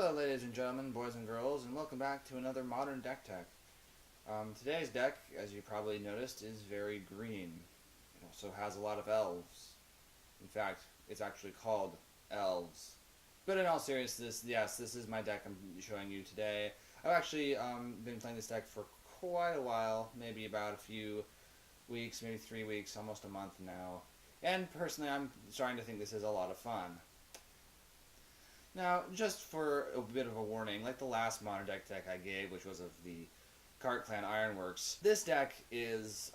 Hello ladies and gentlemen, boys and girls, and welcome back to another Modern Deck Tech. Today's deck, as you probably noticed, is very green. It also has a lot of elves. In fact, it's actually called Elves. But in all seriousness, yes, this is my deck I'm showing you today. I've actually been playing this deck for quite a while, maybe about a few weeks, maybe 3 weeks, almost a month now. And personally, I'm starting to think this is a lot of fun. Now, just for a bit of a warning, like the last Modern Deck I gave, which was of the Cart Clan Ironworks, this deck is,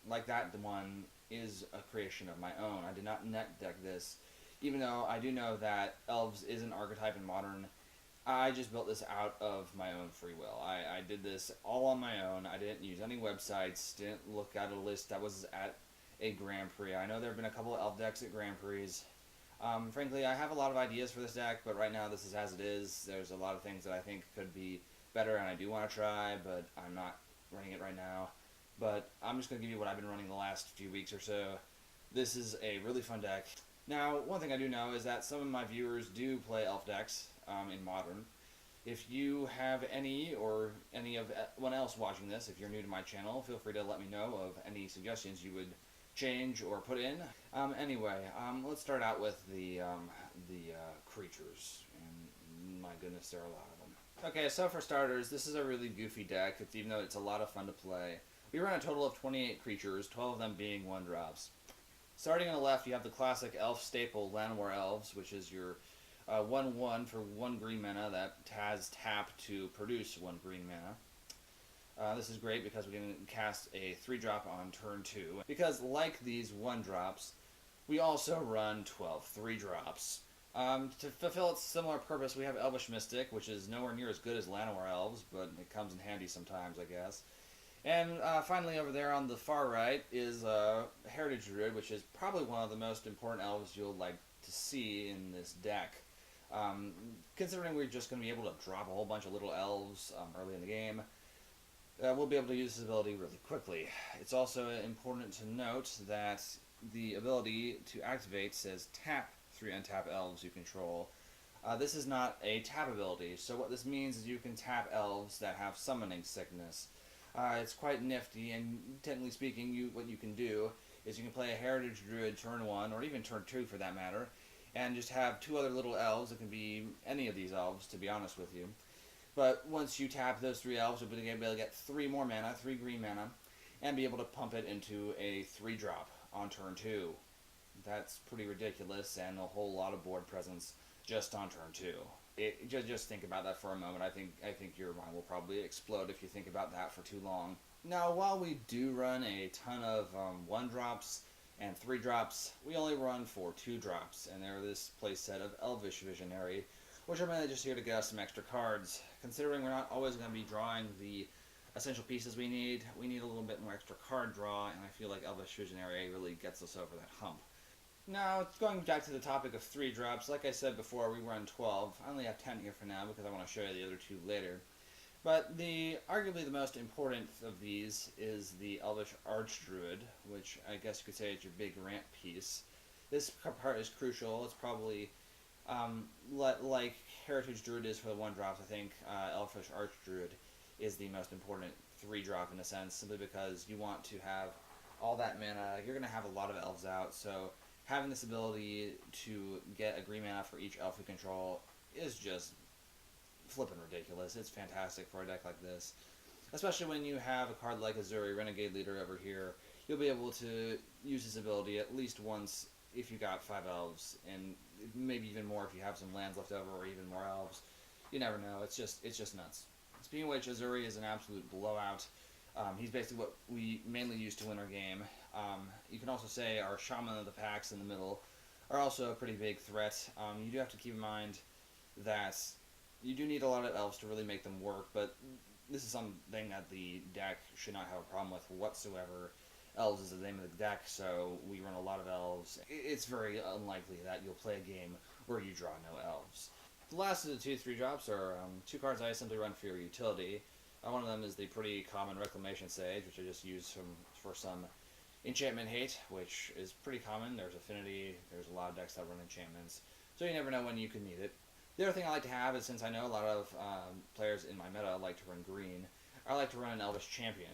like that one, is a creation of my own. I did not net deck this, even though I do know that Elves is an archetype in Modern. I just built this out of my own free will. I did this all on my own. I didn't use any websites, didn't look at a list that was at a Grand Prix. I know there have been a couple of Elf decks at Grand Prix. Frankly, I have a lot of ideas for this deck, but right now this is as it is. There's a lot of things that I think could be better, and I do want to try, but I'm not running it right now. But I'm just going to give you what I've been running the last few weeks or so. This is a really fun deck. Now, one thing I do know is that some of my viewers do play Elf decks in Modern. If you have any, or anyone else watching this, if you're new to my channel, feel free to let me know of any suggestions you would change or put in. Anyway, let's start out with the creatures, and my goodness, there are a lot of them. Okay, so for starters, this is a really goofy deck, even though it's a lot of fun to play. We run a total of 28 creatures, 12 of them being 1-drops. Starting on the left, you have the classic Elf staple, Llanowar Elves, which is your 1/1 for 1 green mana that has tap to produce 1 green mana. This is great because we can cast a 3-drop on turn 2. Because like these 1-drops, we also run 12 3-drops. To fulfill its similar purpose, we have Elvish Mystic, which is nowhere near as good as Llanowar Elves, but it comes in handy sometimes, I guess. And finally, over there on the far right is Heritage Druid, which is probably one of the most important elves you'll like to see in this deck. Considering we're just going to be able to drop a whole bunch of little elves early in the game, we'll be able to use this ability really quickly. It's also important to note that the ability to activate says tap 3 untap elves you control. This is not a tap ability, so what this means is you can tap elves that have summoning sickness. It's quite nifty, and technically speaking, what you can do is you can play a Heritage Druid turn 1, or even turn 2 for that matter, and just have 2 other little elves. It can be any of these elves, to be honest with you. But once you tap those 3 elves, you'll be able to get 3 more mana, 3 green mana, and be able to pump it into a 3-drop on turn 2. That's pretty ridiculous, and a whole lot of board presence just on turn 2. Just think about that for a moment. I think your mind will probably explode if you think about that for too long. Now, while we do run a ton of 1-drops and 3-drops, we only run for 2-drops, and they're this playset of Elvish Visionary, which are mainly just here to get us some extra cards. Considering we're not always going to be drawing the essential pieces we need a little bit more extra card draw, and I feel like Elvish Visionary really gets us over that hump. Now, going back to the topic of 3-drops, like I said before, we run 12. I only have 10 here for now because I want to show you the other 2 later. But arguably the most important of these is the Elvish Archdruid, which I guess you could say is your big ramp piece. This part is crucial. It's probably, like Heritage Druid is for the 1-drops, I think Elvish Archdruid is the most important 3-drop in a sense, simply because you want to have all that mana. You're going to have a lot of elves out, so having this ability to get a green mana for each elf you control is just flippin' ridiculous. It's fantastic for a deck like this. Especially when you have a card like Azuri, Renegade Leader over here. You'll be able to use this ability at least once if you got 5 elves, and maybe even more if you have some lands left over, or even more elves. You never know. It's just nuts. Speaking of which, Azuri is an absolute blowout. He's basically what we mainly use to win our game. You can also say our Shaman of the Packs in the middle are also a pretty big threat. You do have to keep in mind that you do need a lot of elves to really make them work, but this is something that the deck should not have a problem with whatsoever. Elves is the name of the deck, so we run a lot of elves. It's very unlikely that you'll play a game where you draw no elves. The last of the 2 3-drops are 2 cards I simply run for your utility. One of them is the pretty common Reclamation Sage, which I just use for some enchantment hate, which is pretty common. There's Affinity, there's a lot of decks that run enchantments, so you never know when you can need it. The other thing I like to have is, since I know a lot of players in my meta like to run green, I like to run an Elvish Champion.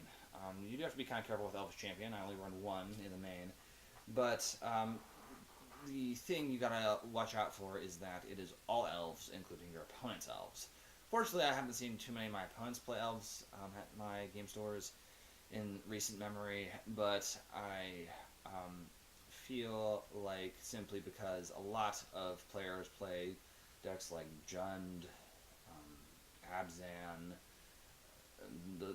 You do have to be kind of careful with Elvish Champion. I only run one in the main. But the thing you gotta watch out for is that it is all Elves, including your opponent's Elves. Fortunately, I haven't seen too many of my opponents play Elves at my game stores in recent memory, but I feel like simply because a lot of players play decks like Jund, Abzan, the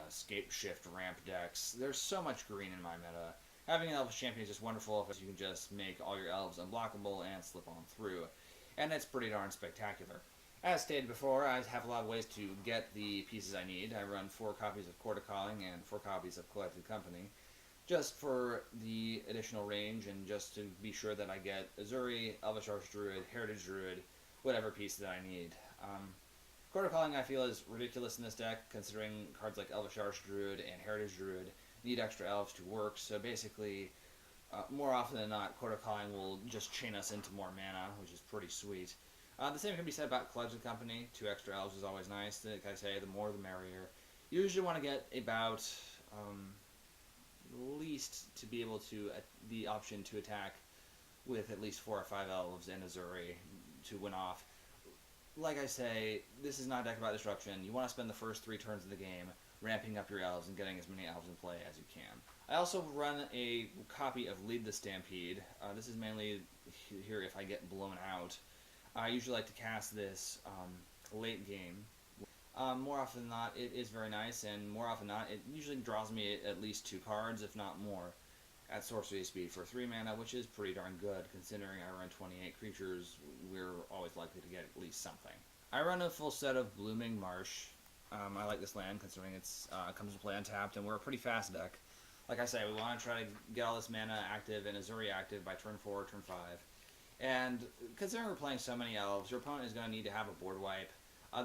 Scape Shift ramp decks. There's so much green in my meta. Having an Elvish Champion is just wonderful because you can just make all your Elves unblockable and slip on through. And it's pretty darn spectacular. As stated before, I have a lot of ways to get the pieces I need. I run 4 copies of Court of Calling and 4 copies of Collected Company, just for the additional range and just to be sure that I get Azuri, Elvish Archdruid, Heritage Druid, whatever piece that I need. Court of Calling, I feel, is ridiculous in this deck, considering cards like Elvish Archdruid and Heritage Druid need extra elves to work, so basically, more often than not, Court of Calling will just chain us into more mana, which is pretty sweet. The same can be said about Collected Company. 2 extra elves is always nice. Like I say, the more the merrier. You usually want to get about least to be able to the option to attack with at least 4 or 5 elves and Azuri to win off. Like I say, this is not a deck about disruption. You want to spend the first 3 turns of the game ramping up your elves and getting as many elves in play as you can. I also run a copy of Lead the Stampede. This is mainly here if I get blown out. I usually like to cast this late game. More often than not, it is very nice, and more often than not, it usually draws me at least 2 cards, if not more, at sorcery speed for 3 mana, which is pretty darn good. Considering I run 28 creatures, we're always likely to get at least something. I run a full set of Blooming Marsh. I like this land, considering it comes to play untapped, and we're a pretty fast deck. Like I say, we want to try to get all this mana active and Azuri active by turn 4 or turn 5. And considering we're playing so many elves, your opponent is going to need to have a board wipe.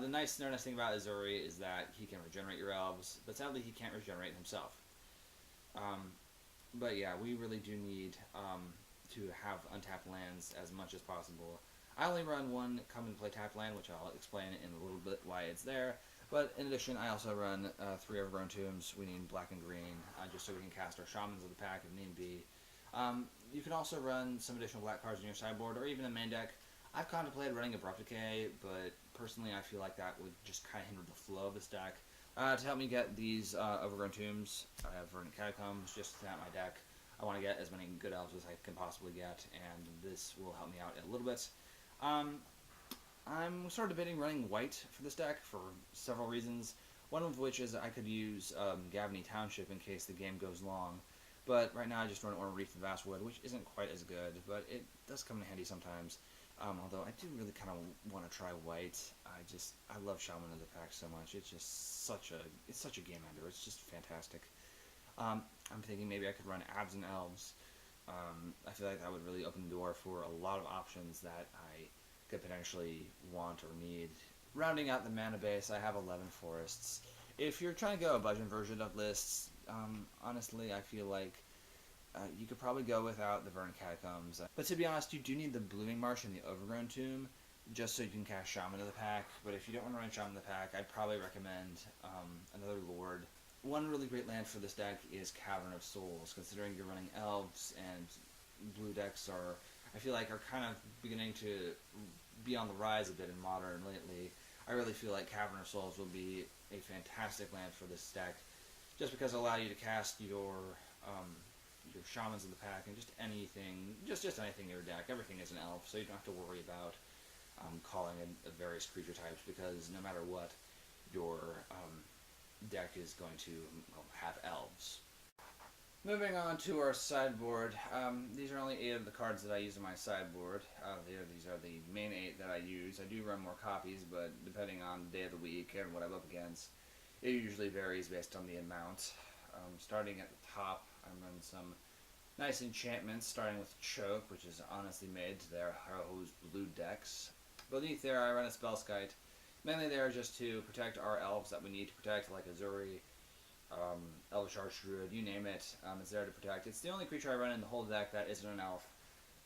The nice thing about Azuri is that he can regenerate your elves, but sadly he can't regenerate himself. But yeah, we really do need to have untapped lands as much as possible. I only run 1 come and play tapped land, which I'll explain in a little bit why it's there. But in addition, I also run 3 Overgrown Tombs. We need black and green, just so we can cast our Shamans of the pack if need be. You can also run some additional black cards in your sideboard, or even a main deck. I've contemplated running Abrupt Decay, but personally I feel like that would just kind of hinder the flow of this deck. To help me get these Overgrown Tombs, I have Verdant Catacombs just to tap my deck. I want to get as many good elves as I can possibly get, and this will help me out a little bit. I'm sort of debating running white for this deck for several reasons. One of which is I could use Gavney Township in case the game goes long. But right now I just run Reef the Vastwood, which isn't quite as good, but it does come in handy sometimes. Although I do really kind of want to try white. I love Shaman of the Pack so much. It's just such a game ender. It's just fantastic. I'm thinking maybe I could run Abs and Elves. I feel like that would really open the door for a lot of options that I could potentially want or need. Rounding out the mana base, I have 11 forests. If you're trying to go a budget version of lists, honestly, I feel like you could probably go without the Verdant Catacombs. But to be honest, you do need the Blooming Marsh and the Overgrown Tomb, just so you can cast Shaman of the Pack. But if you don't want to run Shaman of the Pack, I'd probably recommend another Lord. One really great land for this deck is Cavern of Souls, considering you're running Elves and blue decks I feel like are kind of beginning to be on the rise a bit in Modern lately. I really feel like Cavern of Souls will be a fantastic land for this deck, just because it'll allow you to cast your Shamans of the Pack and just anything, just anything in your deck. Everything is an elf, so you don't have to worry about calling in various creature types, because no matter what, your deck is going to have elves. Moving on to our sideboard, these are only 8 of the cards that I use in my sideboard. These are the main 8 that I use. I do run more copies, but depending on the day of the week and what I'm up against, it usually varies based on the amount. Starting at the top, I run some nice enchantments, starting with Choke, which is honestly made to their Harrow's blue decks. Beneath there, I run a Spellskite, mainly there just to protect our elves that we need to protect, like Azuri, Elvish Archdruid, you name it. It's there to protect. It's the only creature I run in the whole deck that isn't an elf,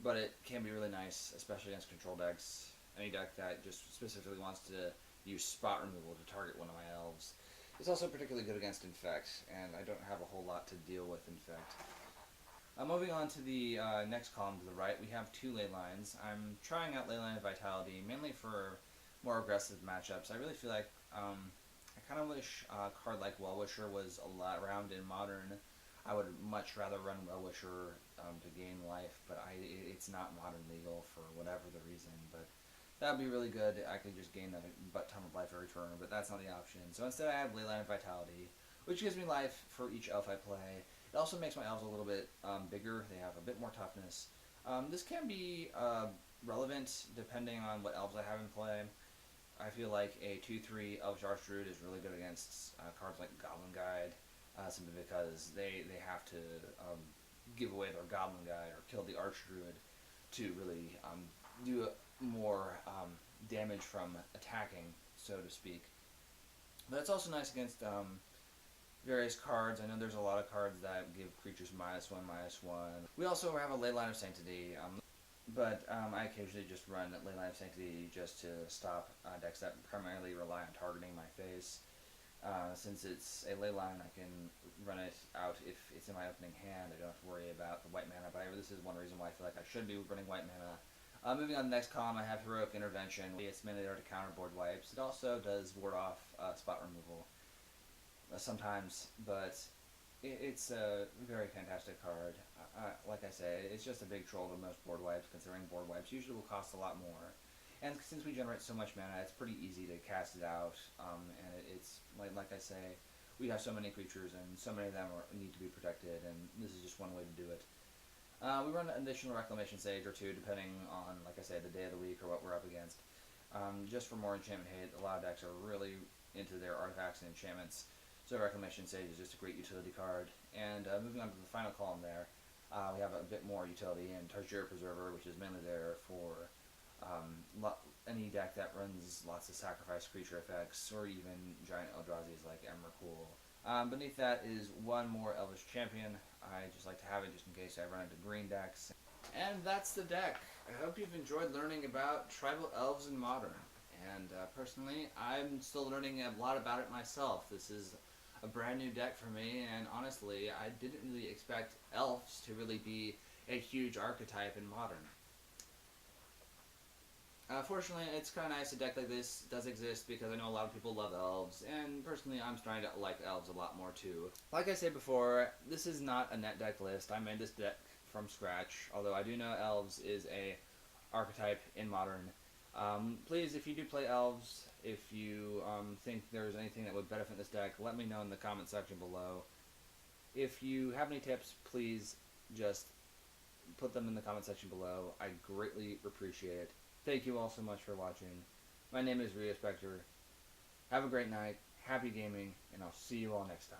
but it can be really nice, especially against control decks. any deck that just specifically wants to use spot removal to target one of my elves. It's also particularly good against Infect, and I don't have a whole lot to deal with Infect. Moving on to the next column to the right, we have two ley lines. I'm trying out Leyline of Vitality mainly for more aggressive matchups. I really feel like I kind of wish a card like Well-Wisher was a lot around in Modern. I would much rather run Well-Wisher to gain life, but it's not Modern legal for whatever the reason. But that would be really good. I could just gain a butt ton of life every turn, but that's not the option. So instead I have Leyline of Vitality, which gives me life for each elf I play. It also makes my elves a little bit bigger. They have a bit more toughness. This can be relevant depending on what elves I have in play. I feel like a 2/3 Elvish Archdruid is really good against cards like Goblin Guide, simply because they have to give away their Goblin Guide or kill the Archdruid to really do more damage from attacking, so to speak. But it's also nice against various cards. I know there's a lot of cards that give creatures -1/-1. We also have a Leyline of Sanctity, but I occasionally just run Leyline of Sanctity just to stop decks that primarily rely on targeting my face. Since it's a Leyline, I can run it out if it's in my opening hand. I don't have to worry about the white mana, but this is one reason why I feel like I should be running white mana. Moving on to the next column, I have Heroic Intervention. It's mainly there to counter board wipes. It also does ward off spot removal sometimes, but it's a very fantastic card. Like I say, it's just a big troll to most board wipes, considering board wipes usually will cost a lot more. And since we generate so much mana, it's pretty easy to cast it out. And it's, like I say, we have so many creatures, and so many of them need to be protected, and this is just one way to do it. We run an additional Reclamation Sage or two, depending on, like I say, the day of the week or what we're up against. Just for more enchantment hate, a lot of decks are really into their artifacts and enchantments. So Reclamation Sage is just a great utility card. And moving on to the final column there, we have a bit more utility in Tarsier Preserver, which is mainly there for any deck that runs lots of sacrifice creature effects, or even giant Eldrazi's like Emrakul. Beneath that is one more Elvish Champion. I just like to have it just in case I run into green decks. And that's the deck. I hope you've enjoyed learning about Tribal Elves in Modern. And personally, I'm still learning a lot about it myself. This is a brand new deck for me, and honestly, I didn't really expect Elves to really be a huge archetype in Modern. Fortunately, it's kind of nice a deck like this does exist because I know a lot of people love Elves, and personally, I'm starting to like Elves a lot more too. Like I said before, this is not a net deck list. I made this deck from scratch, although I do know Elves is a archetype in Modern. Please, if you do play Elves, if you think there's anything that would benefit this deck, let me know in the comment section below. If you have any tips, please just put them in the comment section below. I greatly appreciate it. Thank you all so much for watching. My name is Rio Spectre. Have a great night, happy gaming, and I'll see you all next time.